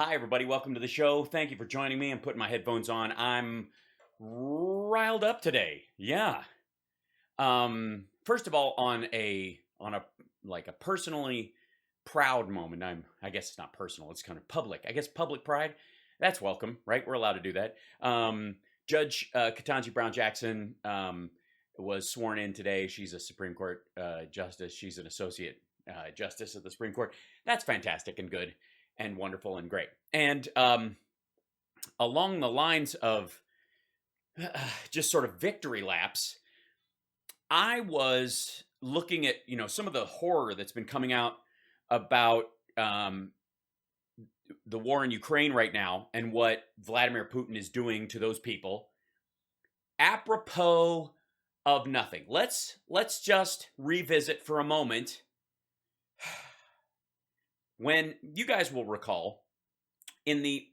Hi, everybody. Welcome to the show. Thank you for joining me. I'm putting my headphones on. I'm riled up today. Yeah. First of all, on a like a personally proud moment. I guess it's not personal. It's kind of public. I guess public pride. That's welcome, right? We're allowed to do that. Judge Ketanji Brown Jackson was sworn in today. She's a Supreme Court justice. She's an associate justice of the Supreme Court. That's fantastic and good and wonderful and great. And along the lines of just sort of victory laps, I was looking at some of the horror that's been coming out about the war in Ukraine right now and what Vladimir Putin is doing to those people, apropos of nothing. Let's just revisit for a moment when you guys will recall in the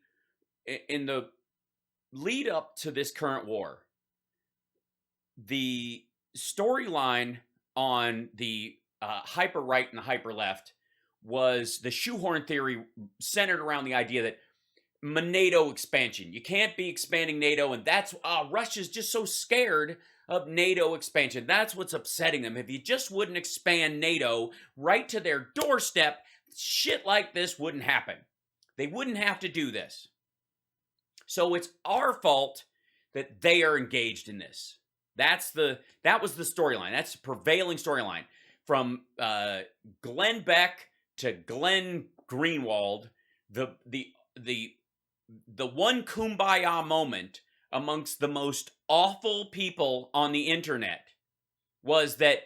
lead up to this current war, the storyline on the hyper right and the hyper left was the shoehorn theory centered around the idea that NATO expansion. You can't be expanding NATO, and that's Russia's just so scared of NATO expansion. That's what's upsetting them. If you just wouldn't expand NATO right to their doorstep, shit like this wouldn't happen. They wouldn't have to do this. So it's our fault that they are engaged in this. That was the storyline. That's the prevailing storyline from Glenn Beck to Glenn Greenwald. The one kumbaya moment amongst the most awful people on the internet was that,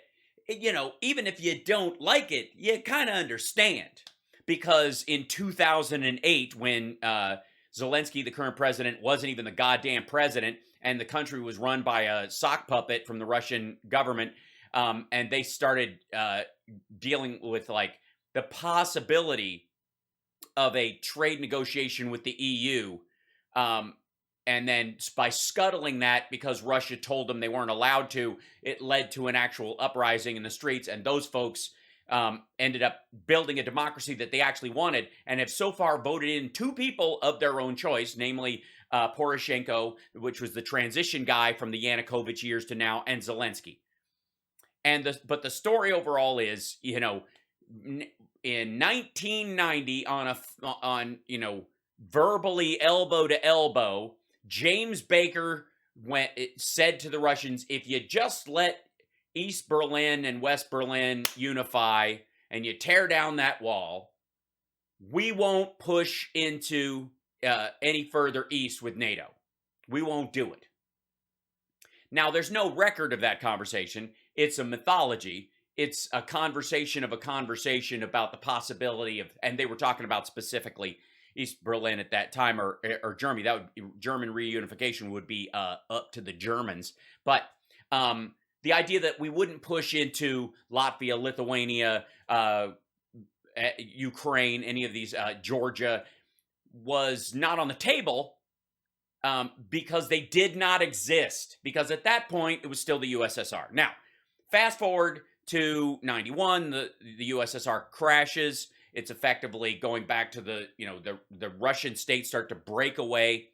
even if you don't like it, you kind of understand. Because in 2008, when Zelensky, the current president, wasn't even the goddamn president, and the country was run by a sock puppet from the Russian government, and they started dealing with the possibility of a trade negotiation with the EU, and then by scuttling that because Russia told them they weren't allowed to, it led to an actual uprising in the streets, and those folks ended up building a democracy that they actually wanted and have so far voted in two people of their own choice, namely Poroshenko, which was the transition guy from the Yanukovych years to now, and Zelensky. But the story overall is, in 1990, on verbally elbow to elbow, James Baker said to the Russians, if you just let East Berlin and West Berlin unify and you tear down that wall, we won't push into any further east with NATO. We won't do it. Now, there's no record of that conversation. It's a mythology. It's a conversation of a conversation about the possibility of, and they were talking about specifically East Berlin at that time, or Germany. German reunification would be up to the Germans. But the idea that we wouldn't push into Latvia, Lithuania, Ukraine, any of these, Georgia, was not on the table because they did not exist. Because at that point, it was still the USSR. Now, fast forward to 91, the USSR crashes. It's effectively going back to the Russian states start to break away,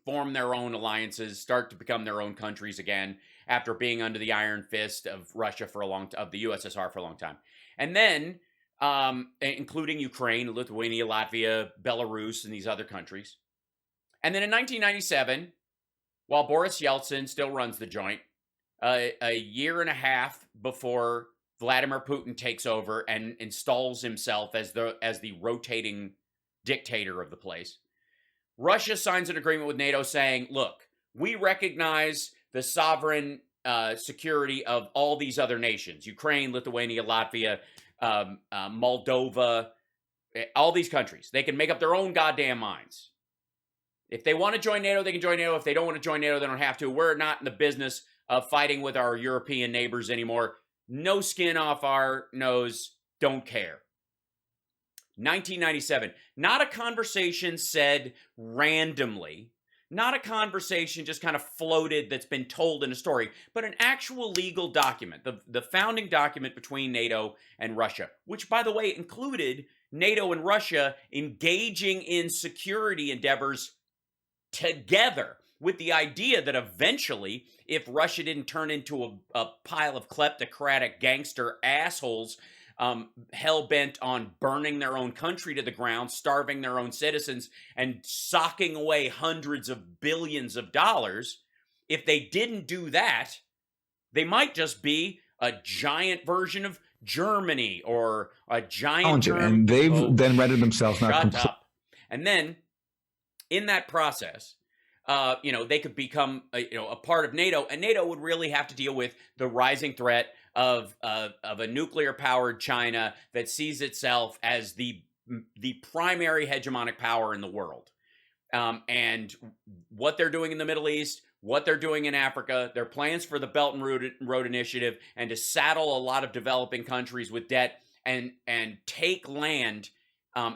form their own alliances, start to become their own countries again after being under the iron fist of Russia of the USSR for a long time. And then, including Ukraine, Lithuania, Latvia, Belarus, and these other countries. And then in 1997, while Boris Yeltsin still runs the joint, a year and a half before Vladimir Putin takes over and installs himself as the rotating dictator of the place, Russia signs an agreement with NATO saying, look, we recognize the sovereign security of all these other nations, Ukraine, Lithuania, Latvia, Moldova, all these countries. They can make up their own goddamn minds. If they want to join NATO, they can join NATO. If they don't want to join NATO, they don't have to. We're not in the business of fighting with our European neighbors anymore. No skin off our nose. Don't care. 1997. Not a conversation said randomly. Not a conversation just kind of floated that's been told in a story, but an actual legal document, the founding document between NATO and Russia, which, by the way, included NATO and Russia engaging in security endeavors together, with the idea that eventually, if Russia didn't turn into a pile of kleptocratic gangster assholes, hell-bent on burning their own country to the ground, starving their own citizens, and socking away hundreds of billions of dollars, if they didn't do that, they might just be a giant version of Germany or a giant and they've then rendered themselves not shut up. And then in that process, they could become a part of NATO, and NATO would really have to deal with the rising threat of a nuclear-powered China that sees itself as the primary hegemonic power in the world. And what they're doing in the Middle East, what they're doing in Africa, their plans for the Belt and Road Initiative, and to saddle a lot of developing countries with debt and take land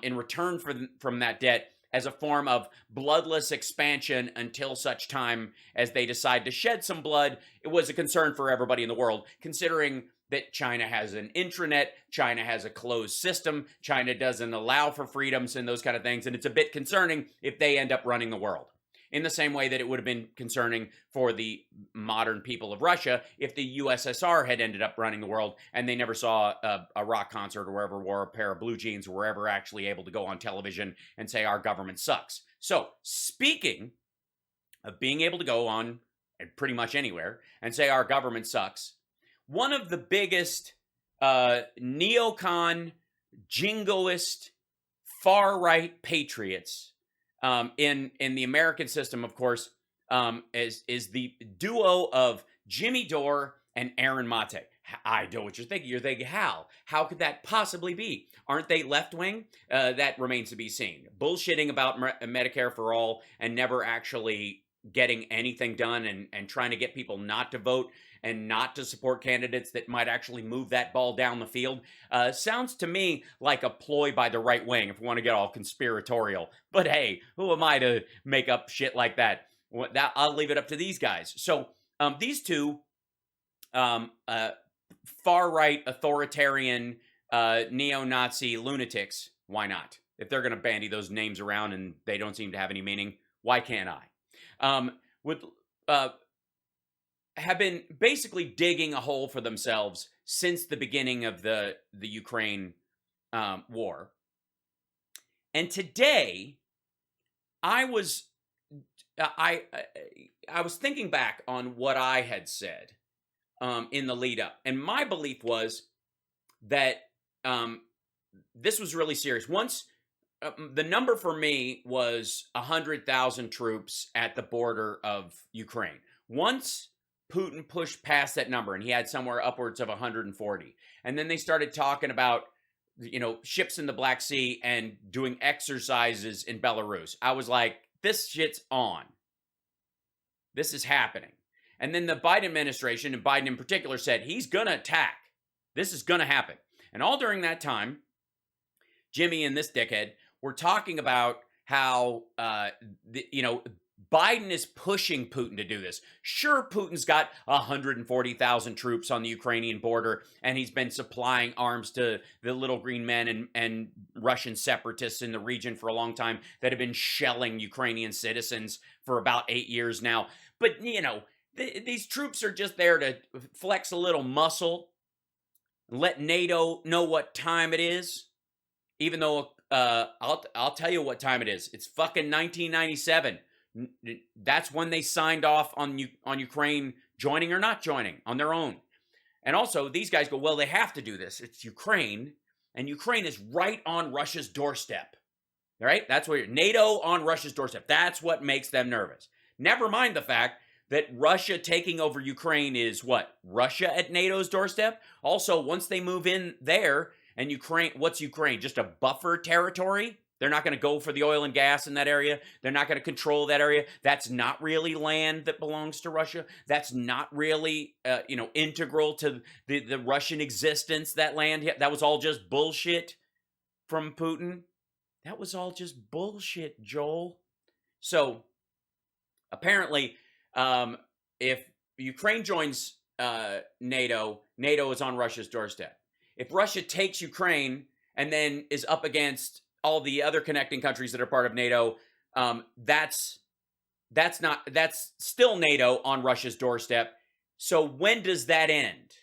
in return from that debt as a form of bloodless expansion until such time as they decide to shed some blood. It was a concern for everybody in the world, considering that China has an intranet, China has a closed system, China doesn't allow for freedoms and those kind of things, and it's a bit concerning if they end up running the world. In the same way that it would have been concerning for the modern people of Russia if the USSR had ended up running the world and they never saw a rock concert or wherever, wore a pair of blue jeans, or were ever actually able to go on television and say our government sucks. So, speaking of being able to go on pretty much anywhere and say our government sucks, one of the biggest neocon, jingoist, far-right patriots in the American system, of course, is the duo of Jimmy Dore and Aaron Maté. I know what you're thinking. You're thinking, how could that possibly be? Aren't they left-wing? That remains to be seen. Bullshitting about Medicare for all and never actually getting anything done, and trying to get people not to vote and not to support candidates that might actually move that ball down the field, sounds to me like a ploy by the right wing, if we want to get all conspiratorial. But hey, who am I to make up shit like that? I'll leave it up to these guys. So these two far-right authoritarian neo-Nazi lunatics, why not? If they're going to bandy those names around and they don't seem to have any meaning, why can't I? Have been basically digging a hole for themselves since the beginning of the Ukraine war. And today, I was thinking back on what I had said in the lead up, and my belief was that this was really serious. Once the number for me was 100,000 troops at the border of Ukraine. Once Putin pushed past that number, and he had somewhere upwards of 140. And then they started talking about, ships in the Black Sea and doing exercises in Belarus. I was like, this shit's on. This is happening. And then the Biden administration, and Biden in particular, said he's going to attack. This is going to happen. And all during that time, Jimmy and this dickhead were talking about how, Biden is pushing Putin to do this. Sure, Putin's got 140,000 troops on the Ukrainian border, and he's been supplying arms to the little green men and Russian separatists in the region for a long time that have been shelling Ukrainian citizens for about 8 years now. But, these troops are just there to flex a little muscle, let NATO know what time it is, even though I'll tell you what time it is. It's fucking 1997. That's when they signed off on Ukraine joining or not joining on their own. And also, these guys go, well, they have to do this. It's Ukraine, and Ukraine is right on Russia's doorstep. All right? That's where NATO on Russia's doorstep. That's what makes them nervous. Never mind the fact that Russia taking over Ukraine is what? Russia at NATO's doorstep? Also, once they move in there, and Ukraine, what's Ukraine? Just a buffer territory? They're not going to go for the oil and gas in that area. They're not going to control that area. That's not really land that belongs to Russia. That's not really, integral to the Russian existence, that land. That was all just bullshit from Putin. That was all just bullshit, Joel. So, apparently, if Ukraine joins NATO, NATO is on Russia's doorstep. If Russia takes Ukraine and then is up against all the other connecting countries that are part of NATO, that's still NATO on Russia's doorstep. So when does that end?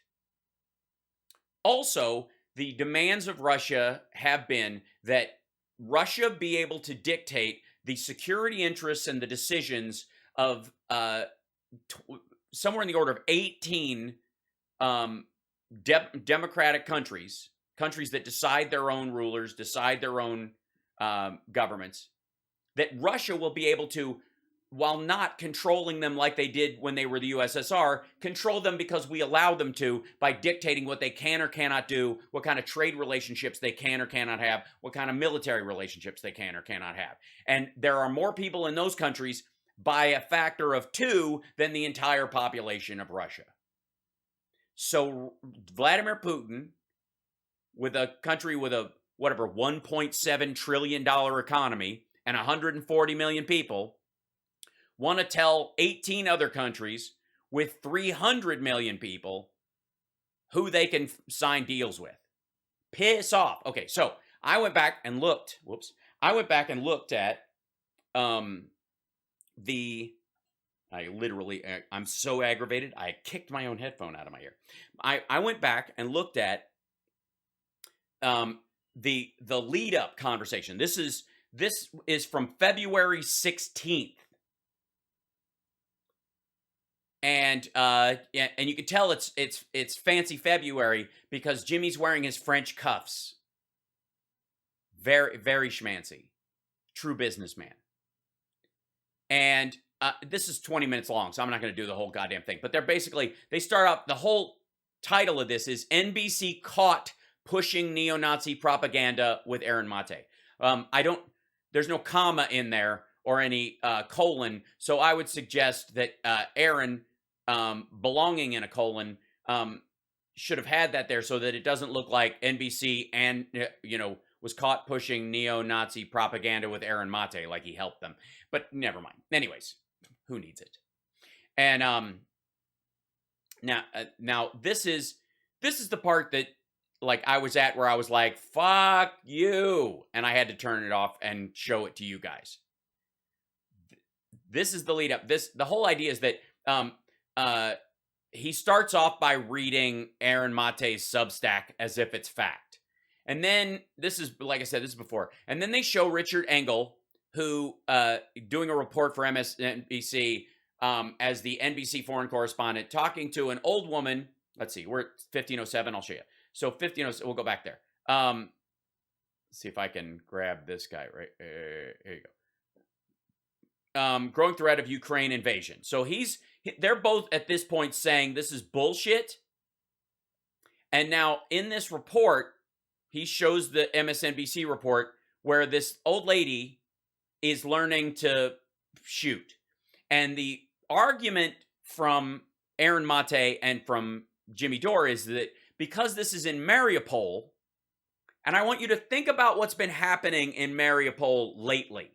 Also, the demands of Russia have been that Russia be able to dictate the security interests and the decisions of somewhere in the order of 18 democratic countries that decide their own rulers, decide their own governments, that Russia will be able to, while not controlling them like they did when they were the USSR, control them because we allow them to by dictating what they can or cannot do, what kind of trade relationships they can or cannot have, what kind of military relationships they can or cannot have. And there are more people in those countries by a factor of 2 than the entire population of Russia. So Vladimir Putin, with a country with a whatever $1.7 trillion economy and 140 million people, want to tell 18 other countries with 300 million people who they can sign deals with. Piss off. Okay, so I went back and looked. At I'm so aggravated, I kicked my own headphone out of my ear. I went back and looked at the lead up conversation. This is from February 16th. And you can tell it's fancy February because Jimmy's wearing his French cuffs. Very, very schmancy. True businessman. And this is 20 minutes long, so I'm not going to do the whole goddamn thing. But they start out, the whole title of this is NBC Caught Pushing Neo-Nazi Propaganda with Aaron Maté. There's no comma in there or any colon, so I would suggest that Aaron, belonging in a colon, should have had that there so that it doesn't look like NBC and, was caught pushing neo-Nazi propaganda with Aaron Maté, like he helped them. But never mind. Anyways, who needs it? And now this is the part that, like, I was at where I was like, fuck you, and I had to turn it off and show it to you guys. This is the lead up. The whole idea is that he starts off by reading Aaron Mate's Substack as if it's fact. And then, this is, like I said, this is before. And then they show Richard Engel, who, doing a report for MSNBC as the NBC foreign correspondent, talking to an old woman. Let's see, we're at 1507, I'll show you. So 1507, we'll go back there. Let's see if I can grab this guy, right? Here you go. Growing threat of Ukraine invasion. So they're both at this point saying this is bullshit. And now in this report, he shows the MSNBC report where this old lady is learning to shoot. And the argument from Aaron Maté and from Jimmy Dore is that because this is in Mariupol, and I want you to think about what's been happening in Mariupol lately,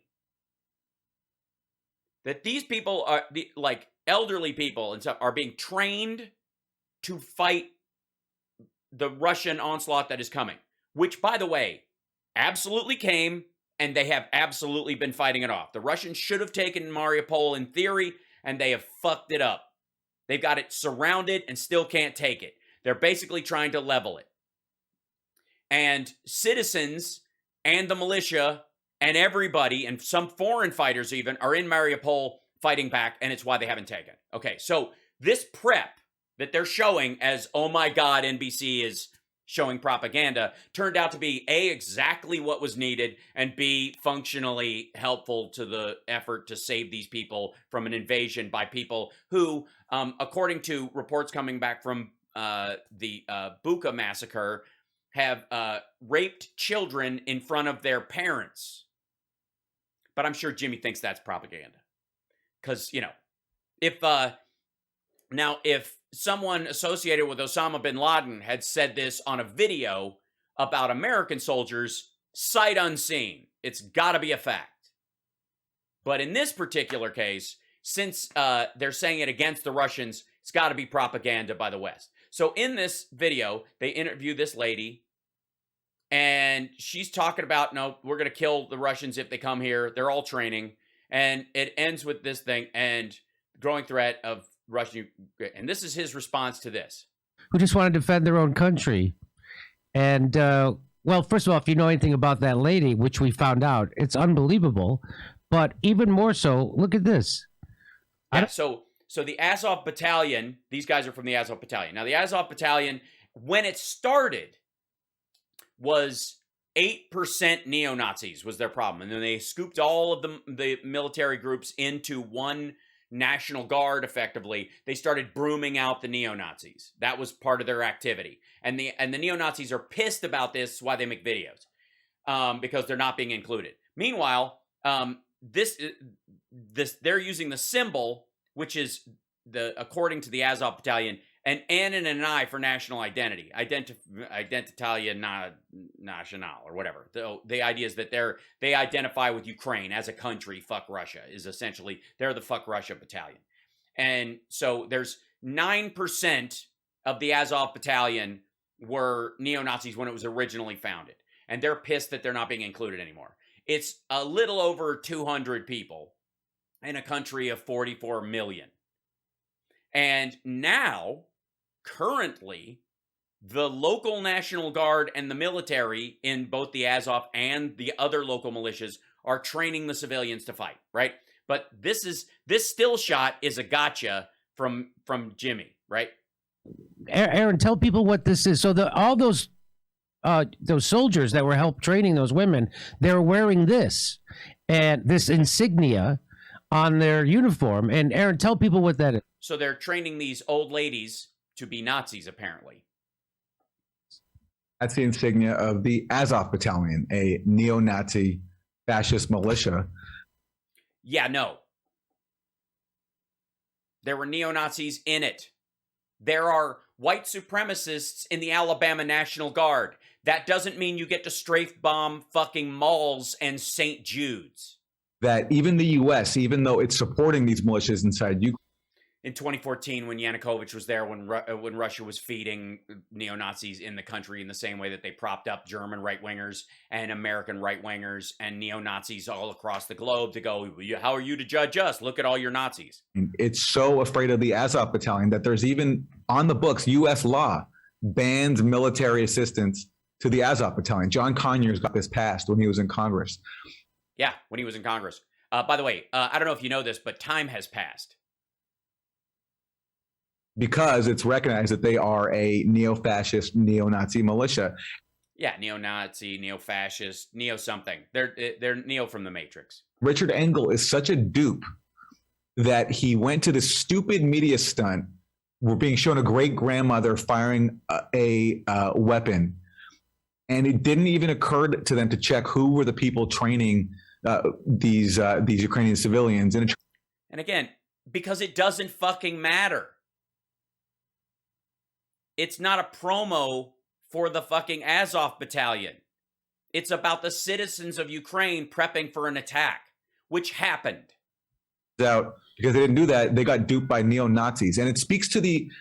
that these people are, like elderly people and stuff, are being trained to fight the Russian onslaught that is coming, which, by the way, absolutely came, and they have absolutely been fighting it off. The Russians should have taken Mariupol in theory, and they have fucked it up. They've got it surrounded and still can't take it. They're basically trying to level it. And citizens and the militia and everybody, and some foreign fighters even, are in Mariupol fighting back, and it's why they haven't taken it. Okay, so this prep that they're showing as, oh my God, NBC is showing propaganda, turned out to be A, exactly what was needed, and B, functionally helpful to the effort to save these people from an invasion by people who, according to reports coming back from the Bucha massacre, have raped children in front of their parents. But I'm sure Jimmy thinks that's propaganda. Because, if someone associated with Osama bin Laden had said this on a video about American soldiers, sight unseen, it's got to be a fact. But in this particular case, since they're saying it against the Russians, it's got to be propaganda by the West. So in this video, they interview this lady, And she's talking about, no, we're going to kill the Russians if they come here. They're all training. And it ends with this thing and growing threat of Russian. And this is his response to this. Who just want to defend their own country. And, well, first of all, if you know anything about that lady, which we found out, it's unbelievable. But even more so, look at this. Yeah, so the Azov Battalion, these guys are from the Azov Battalion. Now, the Azov Battalion, when it started, was 8% neo-Nazis was their problem. And then they scooped all of the military groups into one National Guard, effectively. They started brooming out the neo-Nazis. That was part of their activity. And the neo-Nazis are pissed about this. That's why they make videos. Because they're not being included. Meanwhile, they're using the symbol, which is according to the Azov Battalion, an N and an I for national identity, Identitalia Nacional or whatever. The idea is that they identify with Ukraine as a country. Fuck Russia is essentially they're the fuck Russia battalion, and so there's 9% of the Azov Battalion were neo-Nazis when it was originally founded, and they're pissed that they're not being included anymore. It's a little over 200 people in a country of 44 million. And now, currently, the local National Guard and the military in both the Azov and the other local militias are training the civilians to fight, right? But this still shot is a gotcha from Jimmy, right? Aaron, tell people what this is. So all those soldiers that were help training those women, they're wearing this and this insignia on their uniform. And Aaron, tell people what that is. So they're training these old ladies to be Nazis, apparently. That's the insignia of the Azov Battalion, a neo-Nazi fascist militia. Yeah, no. There were neo-Nazis in it. There are white supremacists in the Alabama National Guard. That doesn't mean you get to strafe bomb fucking malls and St. Jude's. That even the U.S., even though it's supporting these militias inside Ukraine. In 2014, when Yanukovych was there, when Russia was feeding neo-Nazis in the country in the same way that they propped up German right-wingers and American right-wingers and neo-Nazis all across the globe to go, how are you to judge us? Look at all your Nazis. It's so afraid of the Azov Battalion that there's even on the books, U.S. law bans military assistance to the Azov Battalion. John Conyers got this passed when he was in Congress. Yeah, when he was in Congress. By the way, I don't know if you know this, but time has passed. Because it's recognized that they are a neo-fascist, neo-Nazi militia. Yeah, neo-Nazi, neo-fascist, neo-something. They're Neo from the Matrix. Richard Engel is such a dupe that he went to this stupid media stunt. We're being shown a great-grandmother firing a weapon. And it didn't even occur to them to check who were the people training these Ukrainian civilians. And again, because it doesn't fucking matter. It's not a promo for the fucking Azov Battalion. It's about the citizens of Ukraine prepping for an attack, which happened. Out because they didn't do that, they got duped by neo-Nazis. And it speaks to the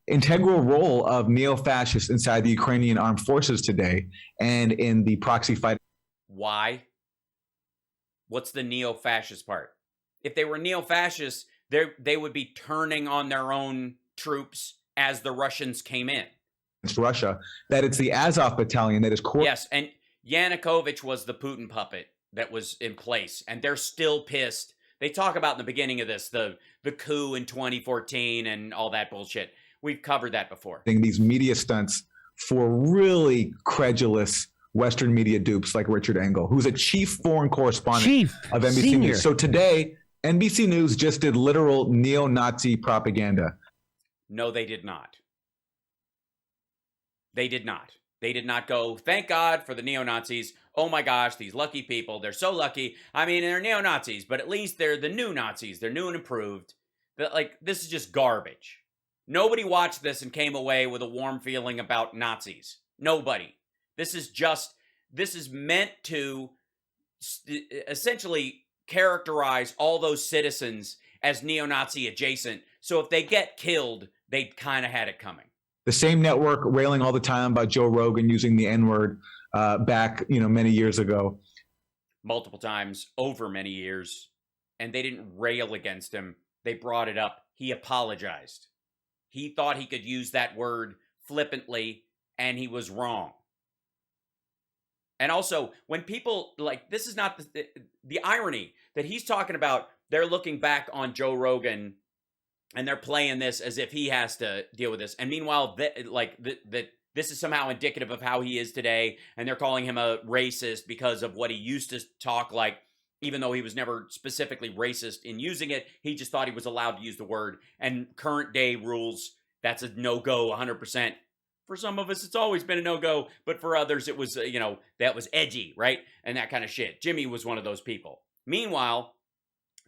integral role of neo-fascists inside the Ukrainian armed forces today and in the proxy fight. Why? What's the neo-fascist part? If they were neo-fascists, they would be turning on their own troops as the Russians came in. It's Russia. That it's the Azov Battalion that is Yes, and Yanukovych was the Putin puppet that was in place, and they're still pissed. They talk about in the beginning of this, the coup in 2014 and all that bullshit. We've covered that before. These media stunts for really credulous Western media dupes like Richard Engel, who's a chief foreign correspondent of NBC Senior. News. So today, NBC News just did literal neo-Nazi propaganda. No, they did not. They did not. They did not go, thank God for the neo-Nazis. Oh my gosh, these lucky people. They're so lucky. I mean, they're neo-Nazis, but at least they're the new Nazis. They're new and improved. This is just garbage. Nobody watched this and came away with a warm feeling about Nazis. Nobody. This is meant to essentially characterize all those citizens as neo-Nazi adjacent. So if they get killed, they kind of had it coming. The same network railing all the time about Joe Rogan using the N-word back, many years ago. Multiple times over many years. And they didn't rail against him. They brought it up. He apologized. He thought he could use that word flippantly, and he was wrong. And also, when people, like, this is not the irony that he's talking about, they're looking back on Joe Rogan, and they're playing this as if he has to deal with this. And meanwhile, this is somehow indicative of how he is today, and they're calling him a racist because of what he used to talk like, even though he was never specifically racist in using it. He just thought he was allowed to use the word. And current day rules, that's a no-go 100%. For some of us, it's always been a no-go, but for others, it was, that was edgy, right? And that kind of shit. Jimmy was one of those people. Meanwhile,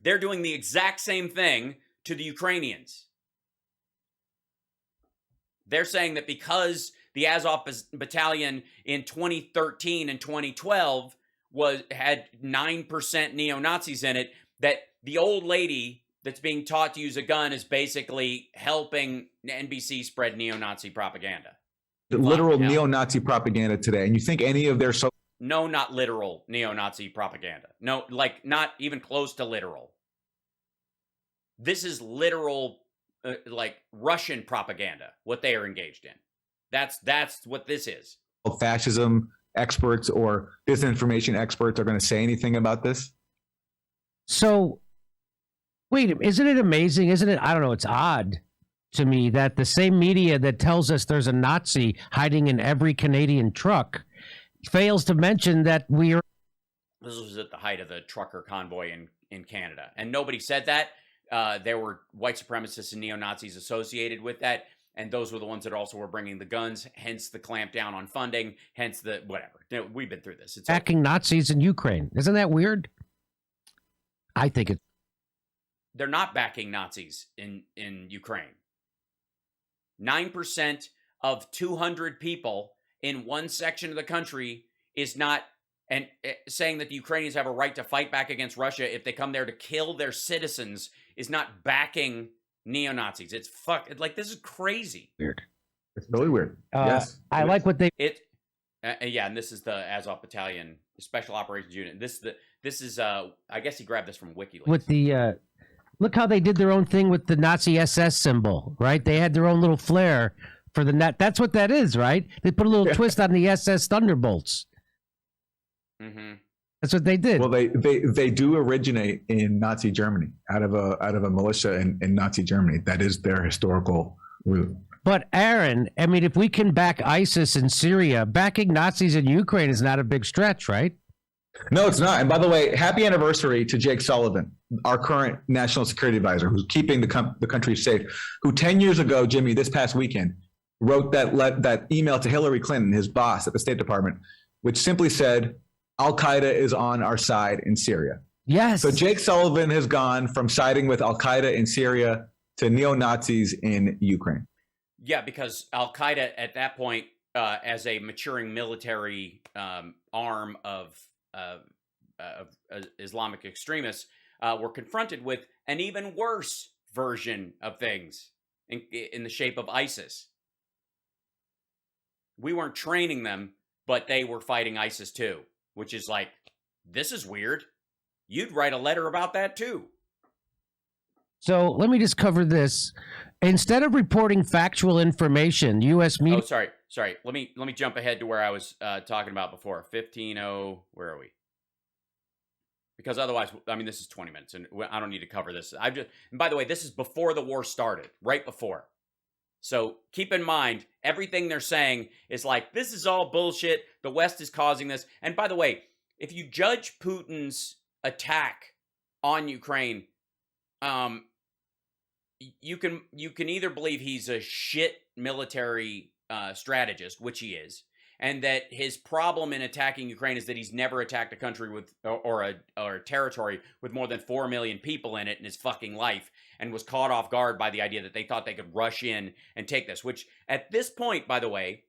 they're doing the exact same thing to the Ukrainians. They're saying that because the Azov Battalion in 2013 and 2012 had 9% neo-Nazis in it, that the old lady that's being taught to use a gun is basically helping NBC spread neo-Nazi propaganda. The literal neo-Nazi propaganda today. And you think any of their... No, not literal neo-Nazi propaganda. No, like not even close to literal. This is literal, like Russian propaganda, what they are engaged in. That's what this is. Fascism experts or disinformation experts are going to say anything about this? So, wait, isn't it amazing? Isn't it? I don't know. It's odd to me that the same media that tells us there's a Nazi hiding in every Canadian truck fails to mention that we are. This was at the height of the trucker convoy in Canada. And nobody said that. There were white supremacists and neo-Nazis associated with that. And those were the ones that also were bringing the guns, hence the clamp down on funding, hence the whatever. We've been through this. It's backing Nazis in Ukraine. Isn't that weird? I think it's. They're not backing Nazis in Ukraine. 9% of 200 people in one section of the country is not, and saying that the Ukrainians have a right to fight back against Russia if they come there to kill their citizens is not backing neo-Nazis. It's this is crazy. Weird. It's really weird. Yes. I like what they... Yeah, and this is the Azov Battalion, the Special Operations Unit. This is I guess he grabbed this from WikiLeaks. With the look how they did their own thing with the Nazi SS symbol, right? They had their own little flair for the net. That's what that is, right? They put a little twist on the SS Thunderbolts. Mm-hmm. That's what they did. Well, they do originate in Nazi Germany, out of a militia in Nazi Germany. That is their historical root. But Aaron, I mean, if we can back ISIS in Syria, backing Nazis in Ukraine is not a big stretch, right? No, it's not. And by the way, happy anniversary to Jake Sullivan, our current national security advisor, who's keeping the country safe, who 10 years ago, Jimmy, this past weekend, wrote that email to Hillary Clinton, his boss at the State Department, which simply said, Al-Qaeda is on our side in Syria. Yes. So Jake Sullivan has gone from siding with Al-Qaeda in Syria to neo-Nazis in Ukraine. Yeah, because Al-Qaeda at that point, as a maturing military arm of Islamic extremists, were confronted with an even worse version of things in the shape of ISIS. We weren't training them, but they were fighting ISIS too, which is like, this is weird. You'd write a letter about that too. So let me just cover this. Instead of reporting factual information, U.S. media... Oh, sorry. Let me jump ahead to where I was talking about before. 15:00, where are we? Because otherwise, I mean, this is 20 minutes, and I don't need to cover this. And by the way, this is before the war started, right before. So keep in mind, everything they're saying is like, this is all bullshit. The West is causing this. And by the way, if you judge Putin's attack on Ukraine, you can either believe he's a shit military strategist, which he is, and that his problem in attacking Ukraine is that he's never attacked a country with or a territory with more than 4 million people in it in his fucking life, and was caught off guard by the idea that they thought they could rush in and take this. Which at this point, by the way,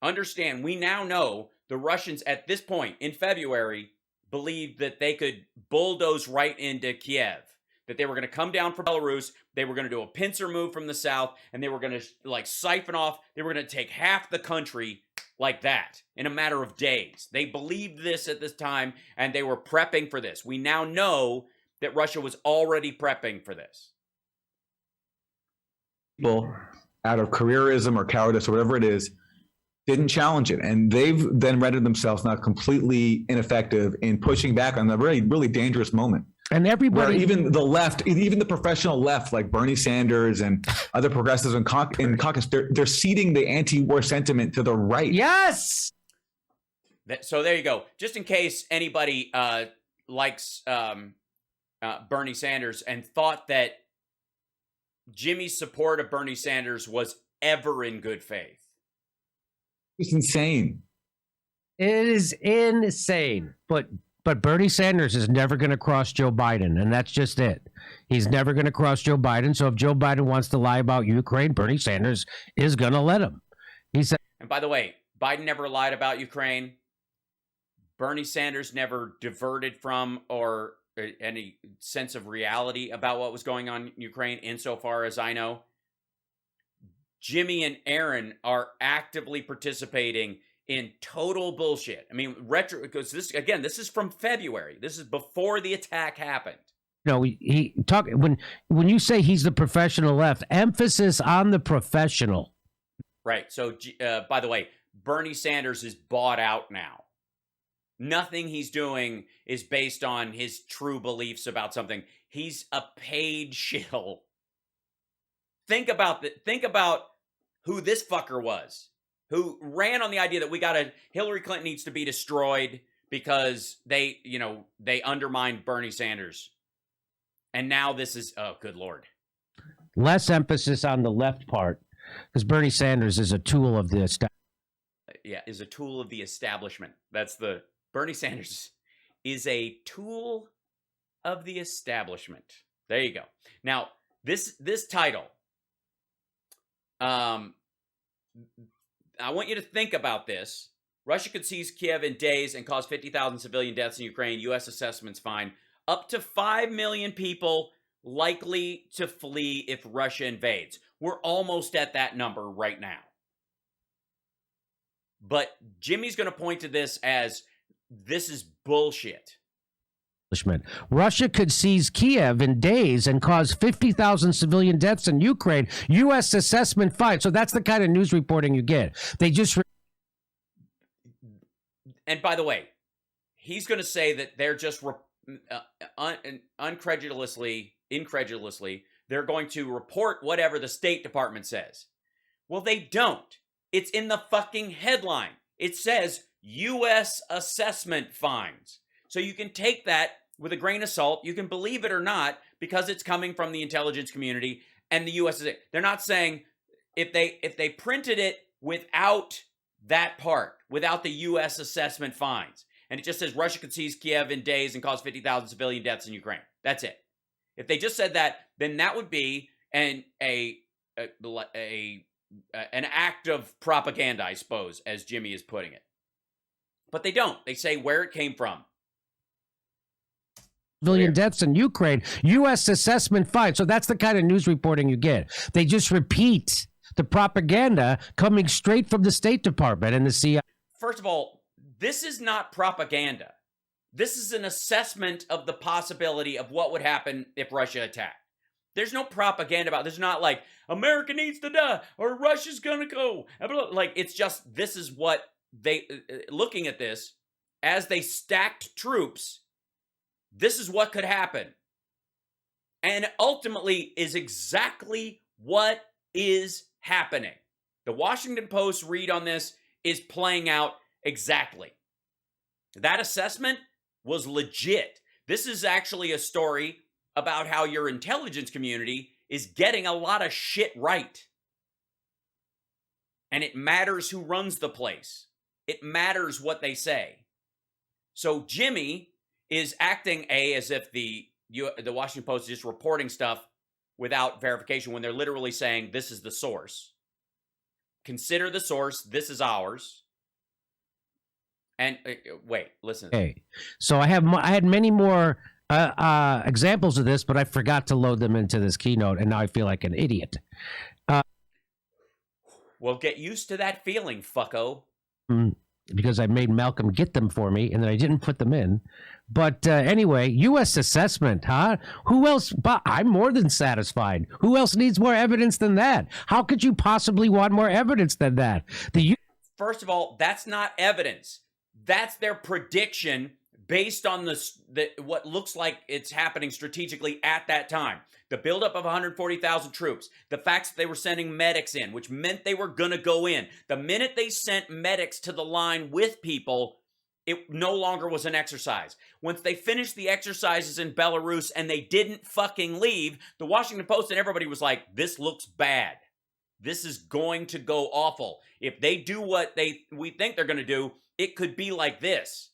understand, we now know the Russians at this point in February believed that they could bulldoze right into Kiev. that they were going to come down from Belarus, they were going to do a pincer move from the south, and they were going to like siphon off, they were going to take half the country like that in a matter of days. They believed this at this time, and they were prepping for this. We now know that Russia was already prepping for this. People, out of careerism or cowardice or whatever it is, didn't challenge it. And they've then rendered themselves not completely ineffective in pushing back on the really, really dangerous moment. And everybody, where even the left, even the professional left, like Bernie Sanders and other progressives in caucus, they're ceding the anti-war sentiment to the right. yes. So there you go. Just in case anybody likes Bernie Sanders and thought that Jimmy's support of Bernie Sanders was ever in good faith. It's insane. It is insane. But Bernie Sanders is never going to cross Joe Biden, and that's just it. He's never going to cross Joe Biden. So if Joe Biden wants to lie about Ukraine, Bernie Sanders is going to let him. He said. And by the way, Biden never lied about Ukraine. Bernie Sanders never diverted from or any sense of reality about what was going on in Ukraine, insofar as I know. Jimmy and Aaron are actively participating in total bullshit. I mean, because this is from February. This is before the attack happened. No, he talk when you say he's the professional left, emphasis on the professional. Right. So, by the way, Bernie Sanders is bought out now. Nothing he's doing is based on his true beliefs about something. He's a paid shill. Think about who this fucker was, who ran on the idea that Hillary Clinton needs to be destroyed because they undermined Bernie Sanders. And now this is, oh, good Lord. Less emphasis on the left part, because Bernie Sanders is a tool of this. Yeah, is a tool of the establishment. Bernie Sanders is a tool of the establishment. There you go. Now, this title, I want you to think about this. Russia could seize Kiev in days and cause 50,000 civilian deaths in Ukraine. U.S. assessments find up to 5 million people likely to flee if Russia invades. We're almost at that number right now. But Jimmy's going to point to this as, this is bullshit. Russia could seize Kiev in days and cause 50,000 civilian deaths in Ukraine. U.S. assessment fine. So that's the kind of news reporting you get. They just. And by the way, he's going to say that they're just incredulously, they're going to report whatever the State Department says. Well, they don't. It's in the fucking headline. It says U.S. assessment finds. So you can take that with a grain of salt. You can believe it or not, because it's coming from the intelligence community and the U.S. They're not saying, if they printed it without that part, without the U.S. assessment finds, and it just says Russia could seize Kiev in days and cause 50,000 civilian deaths in Ukraine. That's it. If they just said that, then that would be an act of propaganda, I suppose, as Jimmy is putting it. But they don't. They say where it came from. Civilian deaths in Ukraine. U.S. assessment fine. So that's the kind of news reporting you get. They just repeat the propaganda coming straight from the State Department and the CIA. First of all, this is not propaganda. This is an assessment of the possibility of what would happen if Russia attacked. There's no propaganda about it. There's not like, America needs to die or Russia's going to go. Like, it's just, this is what they, looking at this, as they stacked troops, this is what could happen. And ultimately is exactly what is happening. The Washington Post read on this is playing out exactly. That assessment was legit. This is actually a story about how your intelligence community is getting a lot of shit right. And it matters who runs the place. It matters what they say. So Jimmy is acting as if the Washington Post is just reporting stuff without verification, when they're literally saying this is the source. Consider the source. This is ours. And wait, listen. Okay, so I had many more examples of this, but I forgot to load them into this keynote, and now I feel like an idiot. Well, get used to that feeling, fucko. Because I made Malcolm get them for me, and then I didn't put them in. But anyway, U.S. assessment, huh? Who else? But I'm more than satisfied. Who else needs more evidence than that? How could you possibly want more evidence than that? First of all, that's not evidence. That's their prediction based on what looks like it's happening strategically at that time. The buildup of 140,000 troops, the facts that they were sending medics in, which meant they were going to go in. The minute they sent medics to the line with people, it no longer was an exercise. Once they finished the exercises in Belarus and they didn't fucking leave, the Washington Post and everybody was like, this looks bad. This is going to go awful. If they do what we think they're going to do, it could be like this.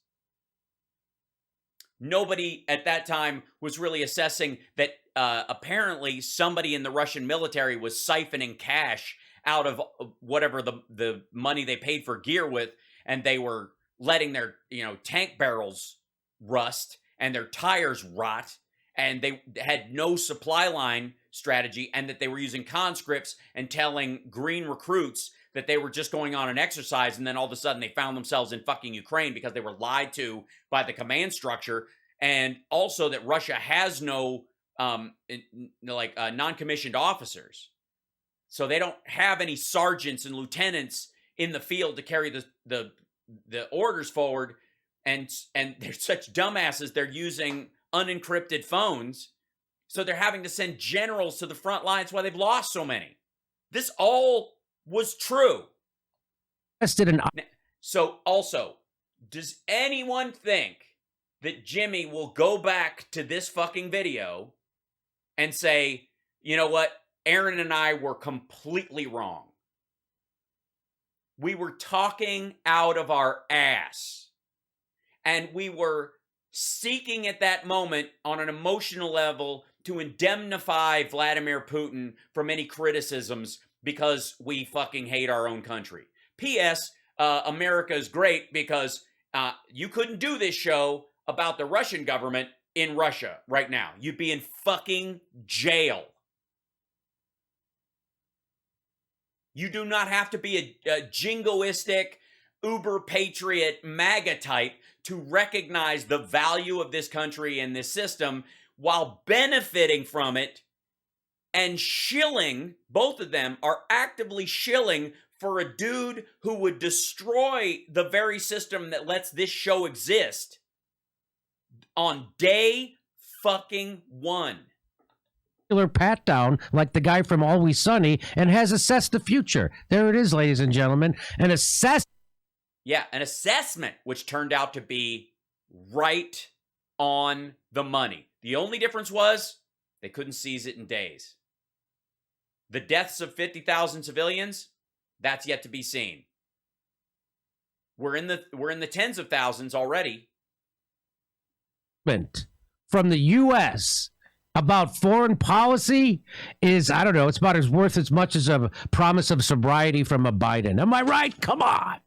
Nobody at that time was really assessing that apparently somebody in the Russian military was siphoning cash out of whatever the money they paid for gear with, and they were letting their tank barrels rust and their tires rot, and they had no supply line strategy, and that they were using conscripts and telling green recruits that they were just going on an exercise, and then all of a sudden they found themselves in fucking Ukraine because they were lied to by the command structure, and also that Russia has no non-commissioned officers. So they don't have any sergeants and lieutenants in the field to carry the orders forward, and they're such dumbasses, they're using unencrypted phones, so they're having to send generals to the front lines. That's why they've lost so many. This all was true. So also, does anyone think that Jimmy will go back to this fucking video and say, you know what, Aaron and I were completely wrong? We were talking out of our ass, and we were seeking at that moment on an emotional level to indemnify Vladimir Putin from any criticisms because we fucking hate our own country. P.S. America is great because you couldn't do this show about the Russian government in Russia right now. You'd be in fucking jail. You do not have to be a jingoistic, uber patriot MAGA type to recognize the value of this country and this system while benefiting from it and shilling. Both of them are actively shilling for a dude who would destroy the very system that lets this show exist on day fucking one. Pat down like the guy from Always Sunny and has assessed the future. There it is, ladies and gentlemen. An assessment, which turned out to be right on the money. The only difference was they couldn't seize it in days. The deaths of 50,000 civilians, that's yet to be seen. We're in the tens of thousands already. From the U.S. about foreign policy is, I don't know, it's about worth as much as a promise of sobriety from a Biden. Am I right? Come on.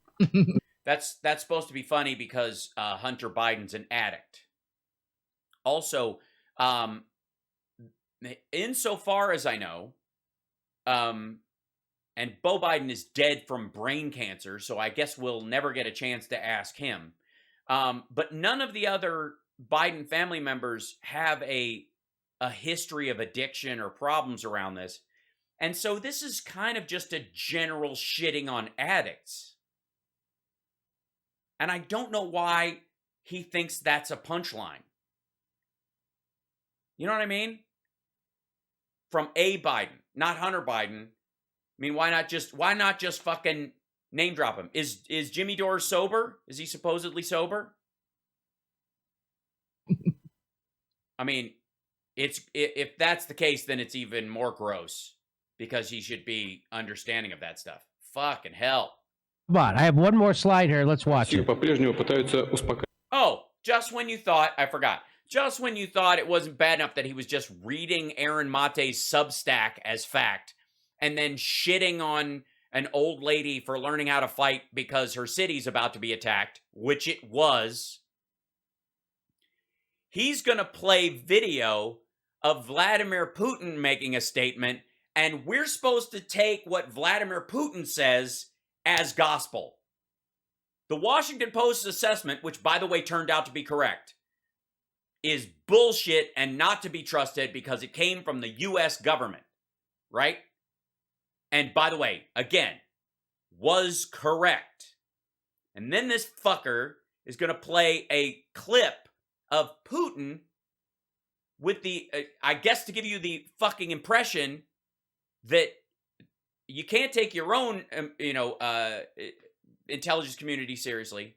That's supposed to be funny because Hunter Biden's an addict. Also, insofar as I know, and Beau Biden is dead from brain cancer, so I guess we'll never get a chance to ask him. But none of the other Biden family members have a history of addiction or problems around this. And so this is kind of just a general shitting on addicts. And I don't know why he thinks that's a punchline. You know what I mean? From a Biden, not Hunter Biden. I mean, why not just fucking name drop him? Is Jimmy Dore sober? Is he supposedly sober? I mean, if that's the case, then it's even more gross because he should be understanding of that stuff. Fucking hell. But I have one more slide here. Let's watch it. Oh, just when you thought, I forgot. Just when you thought it wasn't bad enough that he was just reading Aaron Maté's Substack as fact and then shitting on an old lady for learning how to fight because her city's about to be attacked, which it was. he's going to play video of Vladimir Putin making a statement, and we're supposed to take what Vladimir Putin says as gospel. The Washington Post's assessment, which by the way turned out to be correct, is bullshit and not to be trusted because it came from the US government, right? And by the way, again, was correct. And then this fucker is going to play a clip of Putin with the, I guess to give you the fucking impression that you can't take your own, intelligence community seriously,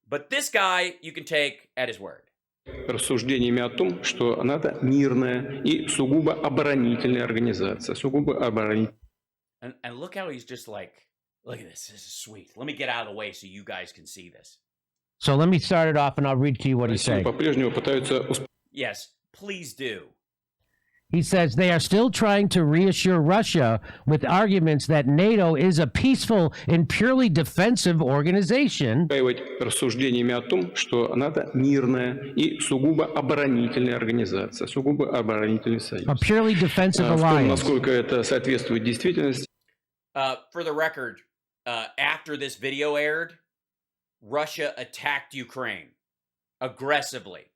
but this guy you can take at his word. Рассуждениями о том, что НАТО мирная и сугубо оборонительная организация, сугубо оборонительная. And look how he's just like, look at this. This is sweet. Let me get out of the way so you guys can see this. So let me start it off and I'll read to you what he said. По-прежнему пытаются. Yes, please do. He says they are still trying to reassure Russia with arguments that NATO is a peaceful and purely defensive organization. Рассуждениями о том, что НАТО мирная и сугубо оборонительная организация, сугубо оборонительный союз. A purely defensive alliance. Насколько это соответствует действительности. For the record, after this video aired, Russia attacked Ukraine aggressively.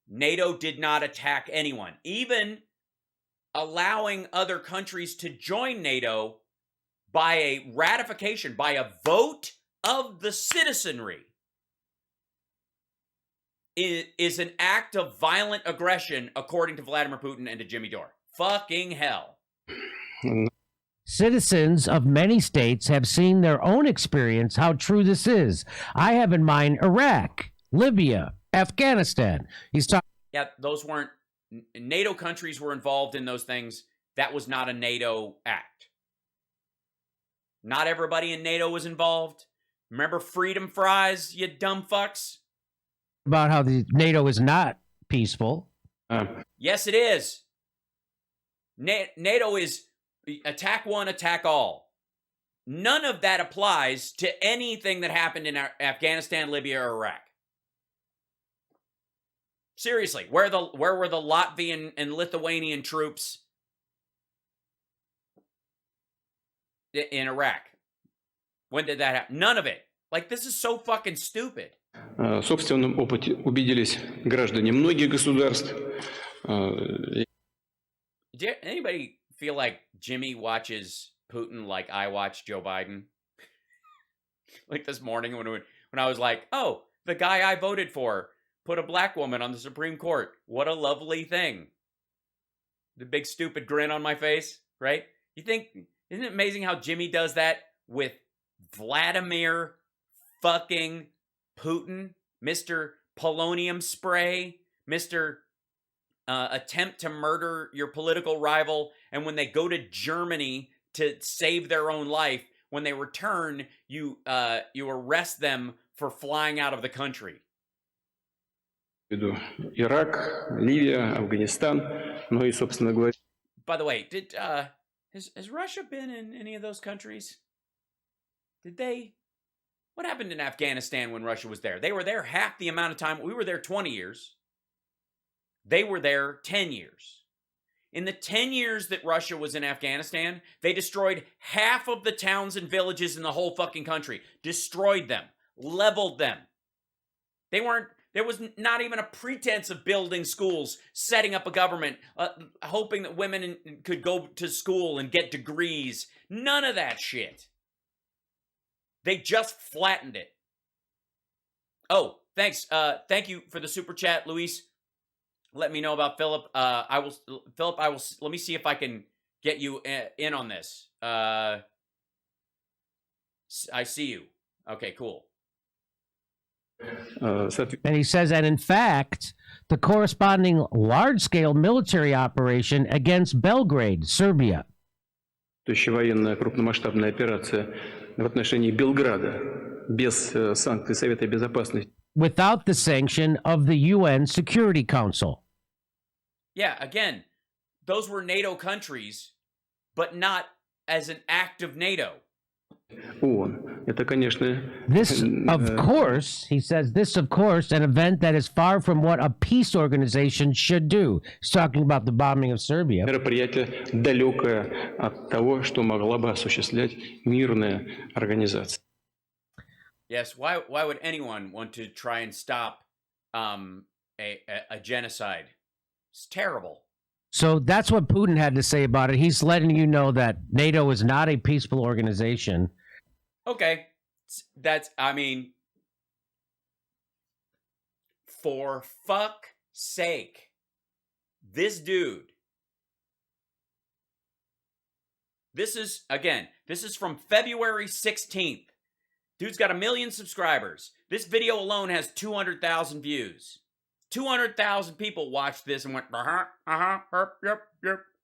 NATO did not attack anyone, even allowing other countries to join NATO by a ratification, by a vote of the citizenry, is an act of violent aggression, according to Vladimir Putin and to Jimmy Dore. Fucking hell. Citizens of many states have seen their own experience how true this is. I have in mind Iraq, Libya, Afghanistan. He's talking. Yeah, those weren't NATO countries were involved in those things. That was not a NATO act. Not everybody in NATO was involved. Remember freedom fries, you dumb fucks? About how the NATO is not peaceful. Yes, it is. NATO is attack one, attack all. None of that applies to anything that happened in Afghanistan, Libya, or Iraq. Seriously, where were the Latvian and Lithuanian troops in Iraq? When did that happen? None of it. Like, this is so fucking stupid. В собственном опыте убедились граждане многих государств. Did anybody feel like Jimmy watches Putin like I watch Joe Biden? Like this morning when I was like, oh, the guy I voted for put a black woman on the Supreme Court. What a lovely thing. The big stupid grin on my face, right? Isn't it amazing how Jimmy does that with Vladimir fucking Putin, Mr. Polonium Spray, Mr. Attempt to murder your political rival, and when they go to Germany to save their own life, when they return, you arrest them for flying out of the country. Ирак, Ливия, Афганистан, ну и, собственно говоря. By the way, has Russia been in any of those countries? Did they? What happened in Afghanistan when Russia was there? They were there half the amount of time. We were there 20 years. They were there 10 years. In the 10 years that Russia was in Afghanistan, they destroyed half of the towns and villages in the whole fucking country. Destroyed them. Leveled them. There was not even a pretense of building schools, setting up a government, hoping that women could go to school and get degrees. None of that shit. They just flattened it. Oh, thanks. Thank you for the super chat, Luis. Let me know about Philip. Philip, let me see if I can get you in on this. I see you. Okay, cool. And he says that, in fact, the corresponding large-scale military operation against Belgrade, Serbia. То есть военная крупномасштабная операция в отношении Белграда без санкций Совета Безопасности. Without the sanction of the UN Security Council. Yeah, again, those were NATO countries, but not as an act of NATO. ООН. Это, конечно, This, of course, he says, this, of course, an event that is far from what a peace organization should do. He's talking about the bombing of Serbia. мероприятие далекое от того, что могла бы осуществлять мирная организация. Yes, why would anyone want to try and stop a genocide? It's terrible. So that's what Putin had to say about it. He's letting you know that NATO is not a peaceful organization. Okay. I mean, for fuck's sake, this dude, this is from February 16th. Dude's got 1 million subscribers. This video alone has 200,000 views. 200,000 people watched this and went, yep.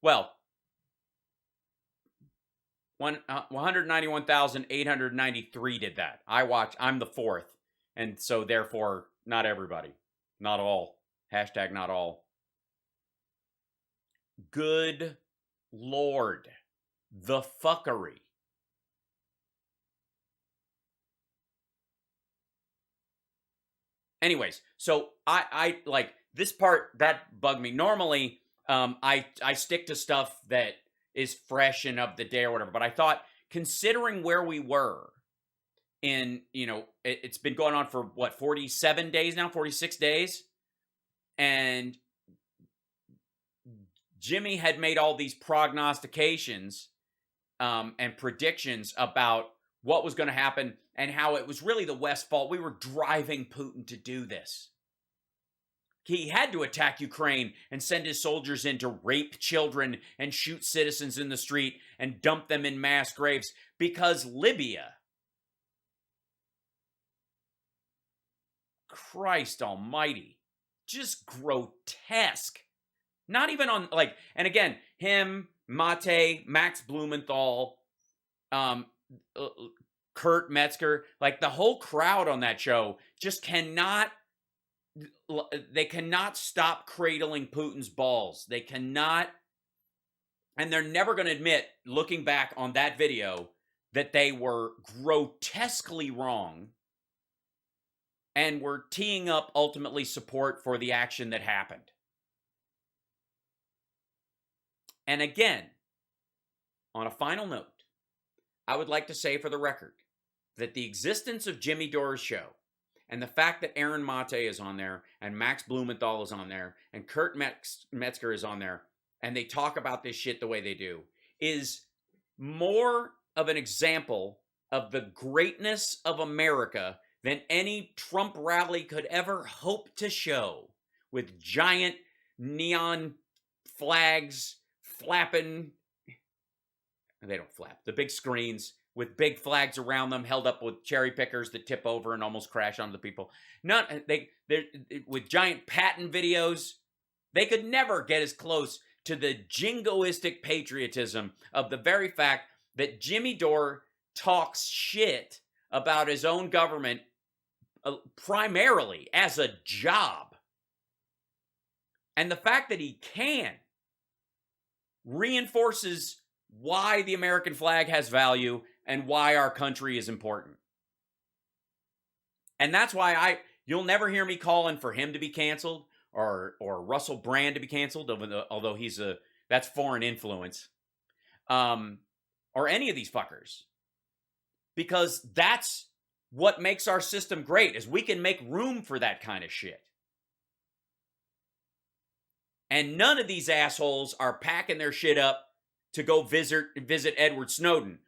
Well, 191,893 did that. I'm the fourth. And so therefore, not everybody. Not all. Hashtag not all. Good Lord. The fuckery. Anyways, so I like this part that bugged me. Normally, I stick to stuff that is fresh and of the day or whatever. But I thought, considering where we were in, it's been going on for what, 47 days now, 46 days. And Jimmy had made all these prognostications and predictions about what was going to happen and how it was really the West's fault. We were driving Putin to do this. He had to attack Ukraine and send his soldiers in to rape children and shoot citizens in the street and dump them in mass graves because Libya, Christ almighty, just grotesque. Not even on, and again, him, Maté, Max Blumenthal, Kurt Metzger, the whole crowd on that show just cannot stop cradling Putin's balls. They cannot, and they're never going to admit, looking back on that video, that they were grotesquely wrong and were teeing up ultimately support for the action that happened. And again, on a final note, I would like to say for the record that the existence of Jimmy Dore's show and the fact that Aaron Maté is on there and Max Blumenthal is on there and Kurt Metzger is on there and they talk about this shit the way they do is more of an example of the greatness of America than any Trump rally could ever hope to show, with giant neon flags flapping. They don't flap. The big screens with big flags around them held up with cherry pickers that tip over and almost crash onto the people. They're with giant patent videos. They could never get as close to the jingoistic patriotism of the very fact that Jimmy Dore talks shit about his own government primarily as a job. And the fact that he can reinforces why the American flag has value and why our country is important. And that's why you'll never hear me calling for him to be canceled or Russell Brand to be canceled, although that's foreign influence, or any of these fuckers. Because that's what makes our system great, is we can make room for that kind of shit. And none of these assholes are packing their shit up to go visit Edward Snowden.